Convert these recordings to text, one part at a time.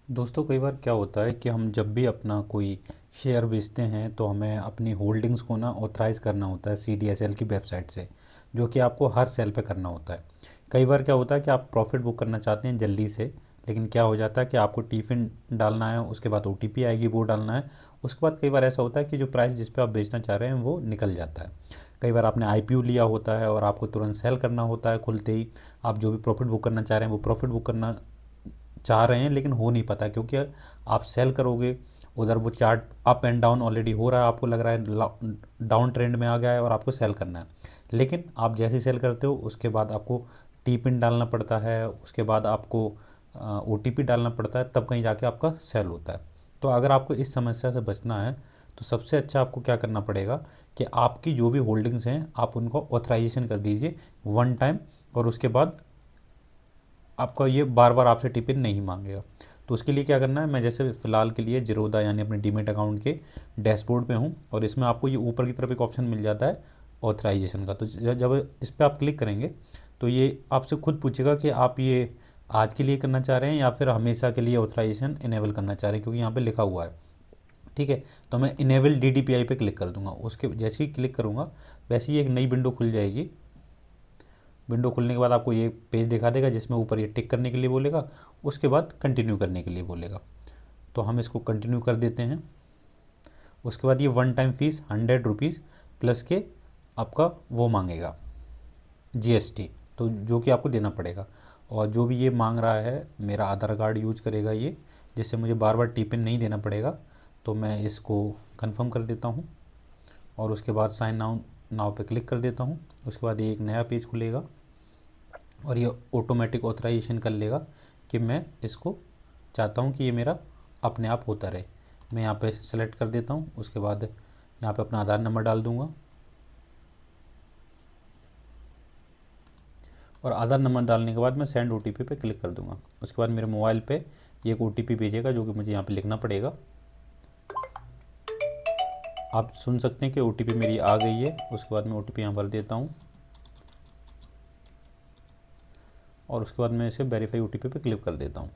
दोस्तों कई बार क्या होता है कि हम जब भी अपना कोई शेयर बेचते हैं तो हमें अपनी होल्डिंग्स को ना ऑथराइज़ करना होता है CDSL की वेबसाइट से, जो कि आपको हर सेल पे करना होता है। कई बार क्या होता है कि आप प्रॉफिट बुक करना चाहते हैं जल्दी से, लेकिन क्या हो जाता है कि आपको टिफिन डालना है, उसके बाद OTP आएगी, वो डालना है। उसके बाद कई बार ऐसा होता है कि जो प्राइस जिस पे आप बेचना चाह रहे हैं वो निकल जाता है। कई बार आपने IPO लिया होता है और आपको तुरंत सेल करना होता है खुलते ही। आप जो भी प्रॉफिट बुक करना चाह रहे हैं वो प्रॉफिट बुक करना चाह रहे हैं, लेकिन हो नहीं पाता क्योंकि आप सेल करोगे, उधर वो chart up and down already हो रहा है, आपको लग रहा है डाउन ट्रेंड में आ गया है और आपको सेल करना है। लेकिन आप जैसे ही सेल करते हो उसके बाद आपको टी पिन डालना पड़ता है, उसके बाद आपको OTP डालना पड़ता है, तब कहीं जाके आपका सेल होता है। तो अगर आपको इस समस्या से बचना है तो सबसे अच्छा आपको क्या करना पड़ेगा कि आपकी जो भी होल्डिंग्स हैं आप उनको ऑथराइजेशन कर दीजिए वन टाइम, और उसके बाद आपका ये बार बार आपसे टिपिन नहीं मांगेगा। तो उसके लिए क्या करना है, मैं जैसे फ़िलहाल के लिए जीरोधा यानी अपने डीमेट अकाउंट के डैशबोर्ड पे हूँ, और इसमें आपको ये ऊपर की तरफ एक ऑप्शन मिल जाता है ऑथराइजेशन का। तो जब इस पर आप क्लिक करेंगे तो ये आपसे खुद पूछेगा कि आप ये आज के लिए करना चाह रहे हैं या फिर हमेशा के लिए ऑथराइजेशन इनेबल करना चाह रहे हैं, क्योंकि यहाँ पे लिखा हुआ है। ठीक है, तो मैं इनेबल DDPI पे क्लिक कर दूंगा। उसके जैसे ही क्लिक करूँगा वैसे ही एक नई विंडो खुल जाएगी। विंडो खुलने के बाद आपको ये पेज दिखा देगा जिसमें ऊपर ये टिक करने के लिए बोलेगा, उसके बाद कंटिन्यू करने के लिए बोलेगा। तो हम इसको कंटिन्यू कर देते हैं। उसके बाद ये one time fees 100 rupees plus के आपका वो मांगेगा GST, तो जो कि आपको देना पड़ेगा। और जो भी ये मांग रहा है मेरा आधार कार्ड यूज करेगा ये, जिससे मुझे बार बार टिपिन नहीं देना पड़ेगा। तो मैं इसको कंफर्म कर देता हूँ और उसके बाद साइन नाउ नाव पे क्लिक कर देता हूँ। उसके बाद ये एक नया पेज खुलेगा और ये ऑटोमेटिक ऑथराइजेशन कर लेगा कि मैं इसको चाहता हूँ कि ये मेरा अपने आप होता रहे। मैं यहाँ पे सेलेक्ट कर देता हूँ, उसके बाद यहाँ पे अपना आधार नंबर डाल दूँगा और आधार नंबर डालने के बाद मैं सेंड OTP पे क्लिक कर दूँगा। उसके बाद मेरे मोबाइल पे ये एक OTP भेजेगा जो कि मुझे यहाँ पे लिखना पड़ेगा। आप सुन सकते हैं कि OTP मेरी आ गई है। उसके बाद मैं OTP यहाँ भर देता हूँ और उसके बाद मैं इसे वेरीफाई OTP पे क्लिक कर देता हूँ।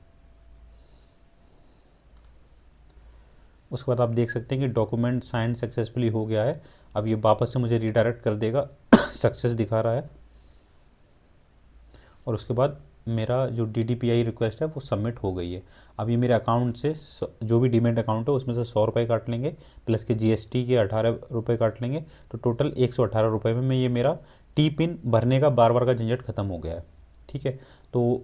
उसके बाद आप देख सकते हैं कि डॉक्यूमेंट साइन सक्सेसफुली हो गया है। अब ये वापस से मुझे रिडायरेक्ट कर देगा सक्सेस दिखा रहा है। और उसके बाद मेरा जो DDPI रिक्वेस्ट है वो सबमिट हो गई है। अब ये मेरे अकाउंट से जो भी डीमेट अकाउंट है उसमें से 100 रुपये काट लेंगे, प्लस के GST के 18 रुपये काट लेंगे, तो टोटल 118 रुपये में ये मेरा टी पिन भरने का बार बार का झंझट ख़त्म हो गया है। ठीक है, तो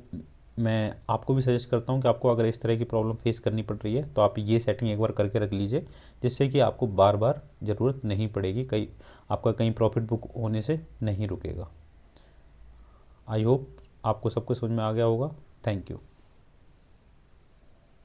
मैं आपको भी सजेस्ट करता हूँ कि आपको अगर इस तरह की प्रॉब्लम फेस करनी पड़ रही है तो आप ये सेटिंग एक बार करके रख लीजिए, जिससे कि आपको बार बार ज़रूरत नहीं पड़ेगी, कहीं आपका कहीं प्रॉफिट बुक होने से नहीं रुकेगा। आई होप आपको सब कुछ समझ में आ गया होगा। Thank you.